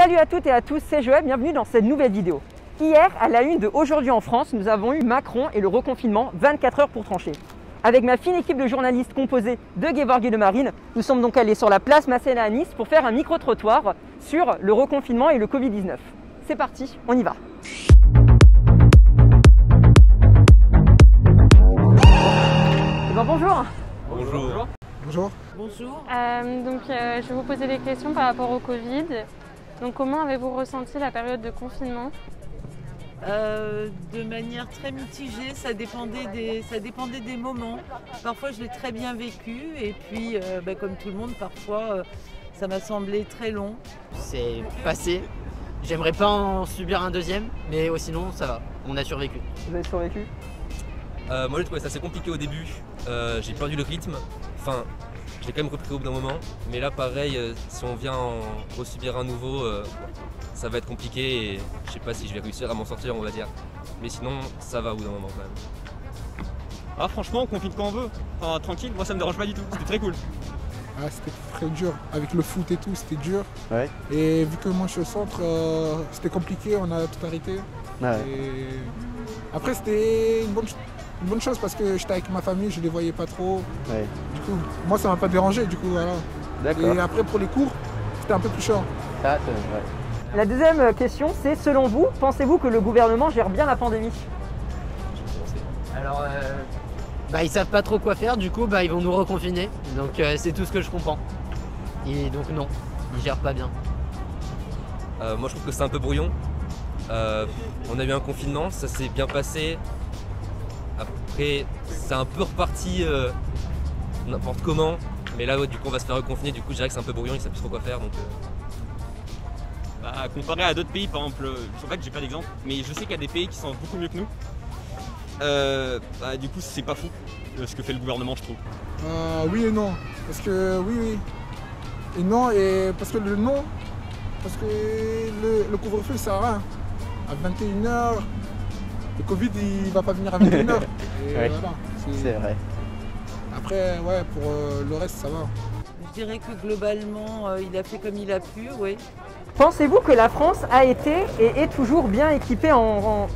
Salut à toutes et à tous, c'est Joël, bienvenue dans cette nouvelle vidéo. Hier, à la une de Aujourd'hui en France, nous avons eu Macron et le reconfinement, 24 heures pour trancher. Avec ma fine équipe de journalistes composée de Gevorg et de Marine, nous sommes donc allés sur la place Masséna à Nice pour faire un micro-trottoir sur le reconfinement et le Covid-19. C'est parti, on y va. Eh ben, bonjour. Bonjour. Bonjour. Bonjour. Je vais vous poser des questions par rapport au Covid. Donc, comment avez-vous ressenti la période de confinement? De manière très mitigée, ça dépendait des moments. Parfois, je l'ai très bien vécu et puis, comme tout le monde, parfois, ça m'a semblé très long. C'est passé. J'aimerais pas en subir un deuxième, mais sinon, ça va. On a survécu. Vous avez survécu? Moi j'ai trouvé ça assez compliqué au début, j'ai perdu le rythme, enfin je l'ai quand même repris au bout d'un moment, mais là pareil, si on vient en resubir un nouveau, ça va être compliqué et je sais pas si je vais réussir à m'en sortir, on va dire. Mais sinon ça va au bout d'un moment quand même. Ah franchement on confine quand on veut, enfin, tranquille, moi ça me dérange pas du tout, c'était très cool. Ah, c'était très dur, avec le foot et tout, c'était dur. Ouais. Et vu que moi je suis au centre, c'était compliqué, on a tout arrêté. Ouais. Et après c'était une bonne chose parce que j'étais avec ma famille, je les voyais pas trop. Ouais. Du coup, moi ça m'a pas dérangé, du coup voilà. D'accord. Et après pour les cours, c'était un peu plus chiant. Ah, ouais. La deuxième question, c'est selon vous, pensez-vous que le gouvernement gère bien la pandémie? Alors, ils savent pas trop quoi faire, du coup, ils vont nous reconfiner. Donc, c'est tout ce que je comprends. Et donc, non, ils gèrent pas bien. Moi je trouve que c'est un peu brouillon. On a eu un confinement, ça s'est bien passé. Après, c'est un peu reparti n'importe comment. Mais là, du coup, on va se faire reconfiner. Du coup, je dirais que c'est un peu brouillon, ils savent plus trop quoi faire. Donc, Comparé à d'autres pays, par exemple, je sais pas que j'ai pas d'exemple, mais je sais qu'il y a des pays qui sont beaucoup mieux que nous. Du coup, c'est pas fou ce que fait le gouvernement, je trouve. Oui et non. Parce que oui. Et non, et parce que le non, parce que le couvre-feu ça sert à rien. À 21h, le Covid il va pas venir à 21h. Ouais, voilà, c'est vrai. Après, ouais, pour le reste ça va. Je dirais que globalement, il a fait comme il a pu, oui. Pensez-vous que la France a été et est toujours bien équipée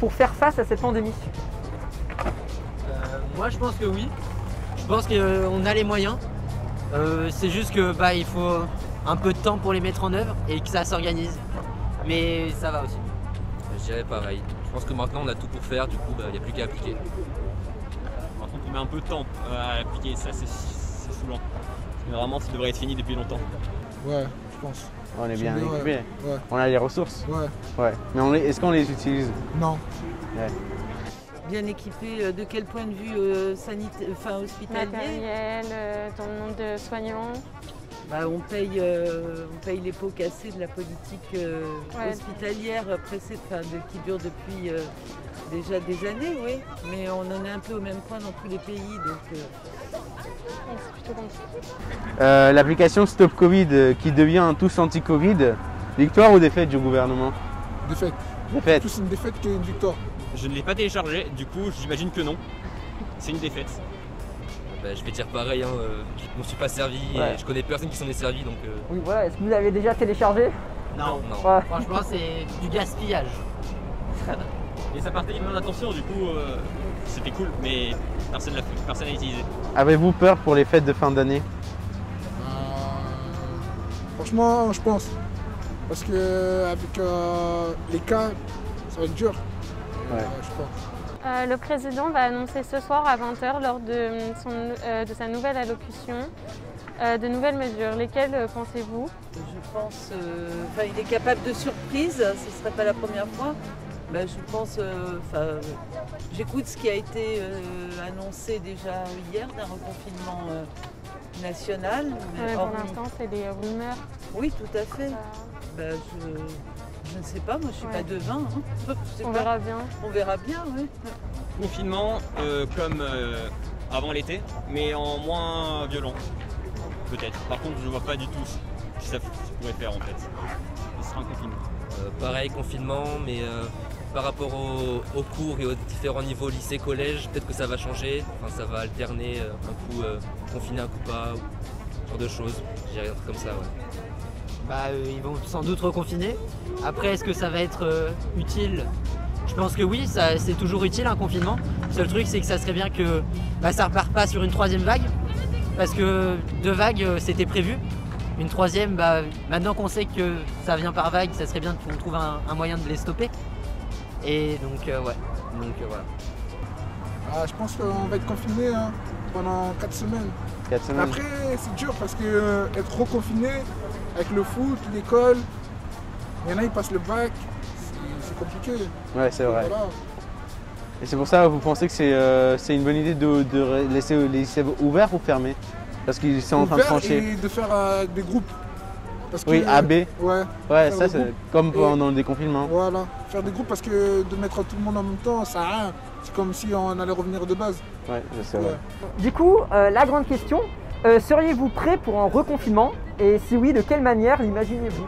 pour faire face à cette pandémie? Moi, je pense que oui. Je pense qu'on a les moyens. C'est juste que il faut un peu de temps pour les mettre en œuvre et que ça s'organise. Mais ça va aussi. je dirais pareil. Je pense que maintenant on a tout pour faire, du coup, il n'y a plus qu'à appliquer. Par contre, on met un peu de temps à appliquer, ça c'est saoulant. Mais vraiment, ça devrait être fini depuis longtemps. Ouais, je pense. On est bien équipés. Ouais. On a les ressources. Ouais. Ouais. Mais est-ce qu'on les utilise? Non. Ouais. Bien équipé de quel point de vue sanitaire, hospitalier? Matériel, dans le nombre de soignants. On paye les pots cassés de la politique hospitalière qui dure depuis déjà des années, oui. Mais on en est un peu au même point dans tous les pays, donc. C'est plutôt compliqué. L'application Stop Covid qui devient tous anti-Covid, victoire ou défaite du gouvernement? Défaite. Défaite. Plus une défaite qu'une victoire. Je ne l'ai pas téléchargé, du coup j'imagine que non. C'est une défaite. Je vais dire pareil, je ne m'en suis pas servi et je connais personne qui s'en est servi. Donc, Oui, voilà. Est-ce que vous avez déjà téléchargé? Non. Ouais. Franchement, c'est du gaspillage. Et ça partait d'une bonne intention, du coup c'était cool, mais personne n'a utilisé. Avez-vous peur pour les fêtes de fin d'année? Franchement, je pense. Parce que avec les cas, ça va être dur. Ouais. Je pense. Le président va annoncer ce soir à 20 h lors de sa nouvelle allocution de nouvelles mesures. Lesquelles pensez-vous? Je pense, il est capable de surprise, ce ne serait pas la première fois. Je pense, j'écoute ce qui a été annoncé déjà hier d'un reconfinement national. Pour l'instant, c'est des rumeurs. Oui, tout à fait. Je ne sais pas, moi je ne suis pas devin. On verra bien. On verra bien, oui. Confinement comme avant l'été, mais en moins violent, peut-être. Par contre, je ne vois pas du tout ce que ça pourrait faire en fait. Ce sera un confinement. Pareil, confinement, mais par rapport aux cours et aux différents niveaux lycée, collège, peut-être que ça va changer. Enfin, ça va alterner un coup confiné, un coup pas, ce genre de choses. Je dirais un truc comme ça, ouais. ils vont sans doute reconfiner. Après, est-ce que ça va être utile? Je pense que oui, c'est toujours utile un confinement. Le seul truc, c'est que ça serait bien que ça repart pas sur une troisième vague. Parce que 2 vagues, c'était prévu. Une troisième, maintenant qu'on sait que ça vient par vague, ça serait bien qu'on trouve un moyen de les stopper. Et donc, ouais. Donc, voilà. Je pense qu'on va être confiné pendant 4 semaines. 4 semaines. Après, c'est dur parce que être reconfiné avec le foot, l'école, il y en a, ils passent le bac, c'est compliqué. Ouais, c'est vrai. Voilà. Et c'est pour ça, vous pensez que c'est une bonne idée de laisser les lycées ouverts ou fermés? Parce qu'ils sont en train de trancher. Et de faire des groupes. Parce que, Oui, AB. Ouais, ça c'est comme pendant le déconfinement. Voilà, faire des groupes parce que de mettre tout le monde en même temps, ça sert à rien. C'est comme si on allait revenir de base. Ouais, c'est vrai. Du coup, la grande question, seriez-vous prêt pour un reconfinement? Et si oui, de quelle manière l'imaginez-vous?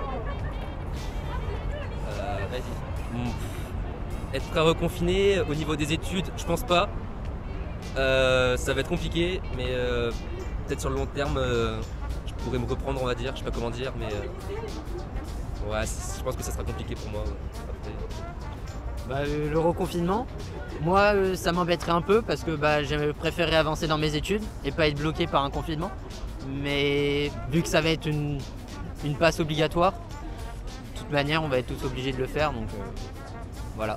Être prêt à reconfiner au niveau des études, je pense pas. Ça va être compliqué, mais peut-être sur le long terme, je pourrais me reprendre, on va dire. Je sais pas comment dire, mais ouais, je pense que ça sera compliqué pour moi. Après. Le reconfinement, moi, ça m'embêterait un peu parce que j'aimerais préférer avancer dans mes études et pas être bloqué par un confinement. Mais vu que ça va être une passe obligatoire, de toute manière, on va être tous obligés de le faire, donc voilà.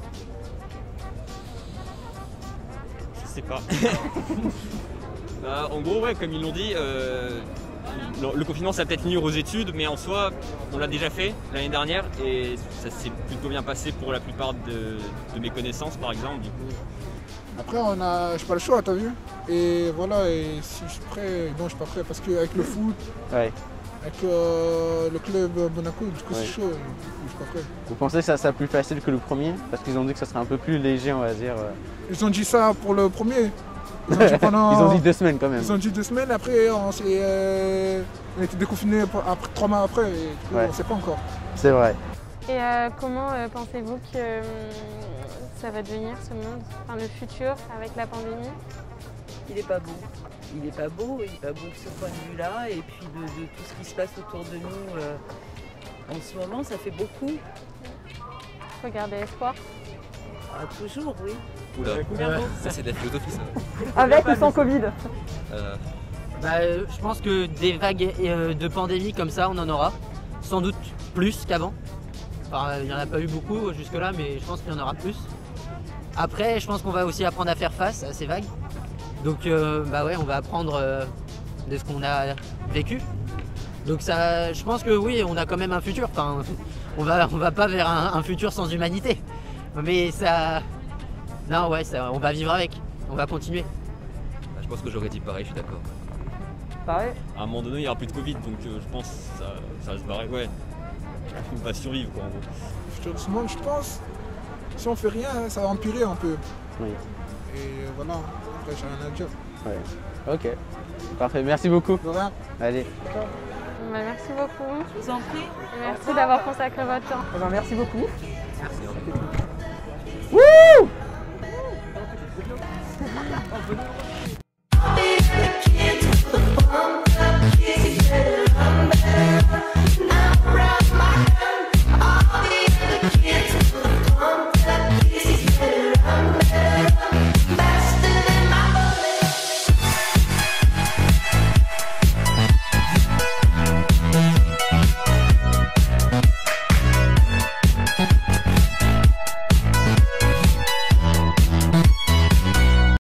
Je sais pas. En gros, ouais, comme ils l'ont dit, le confinement ça va peut-être nuire aux études, mais en soi, on l'a déjà fait l'année dernière et ça s'est plutôt bien passé pour la plupart de mes connaissances, par exemple. Du coup. Après, j'ai pas le choix, t'as vu? Et voilà, et si je suis prêt, non, je suis pas prêt parce qu'avec le foot, Ouais. avec le club Monaco, du coup, Ouais. c'est chaud, je suis pas prêt. Vous pensez que ça sera plus facile que le premier? Parce qu'ils ont dit que ça serait un peu plus léger, on va dire. Ils ont dit ça pour le premier. Ils ont dit, Ils ont dit 2 semaines quand même. Ils ont dit 2 semaines, après on a été déconfinés 3 mois après, et du coup, Ouais. on sait pas encore. C'est vrai. Et comment pensez-vous que ça va devenir ce monde, enfin le futur avec la pandémie? Il n'est pas beau. Il n'est pas beau de ce point de vue-là. Et puis de tout ce qui se passe autour de nous en ce moment, ça fait beaucoup. Faut garder espoir. Ah, toujours, oui. Oula, ça c'est de la philosophie ça. Avec ou sans Covid? Je pense que des vagues de pandémie comme ça, on en aura. Sans doute plus qu'avant. Enfin, il n'y en a pas eu beaucoup jusque-là, mais je pense qu'il y en aura plus. Après, je pense qu'on va aussi apprendre à faire face à ces vagues. Donc, ouais, on va apprendre de ce qu'on a vécu. Donc, ça, je pense que oui, on a quand même un futur. Enfin, on va pas vers un futur sans humanité. Mais ça... Non, ouais, on va vivre avec. On va continuer. Je pense que j'aurais dit pareil, je suis d'accord. Pareil. À un moment donné, il n'y aura plus de Covid, donc je pense que ça va se barrer. Ouais. On va survivre, quoi, en gros. Le futur de ce monde, je pense, si on fait rien, ça va empirer un peu. Oui. Et voilà, après j'ai rien à dire. Ouais. Ok. Parfait. Merci beaucoup. De rien. Allez. Merci beaucoup. Je vous en prie. Et merci d'avoir consacré votre temps. Eh ben, merci beaucoup. Merci. Wouh!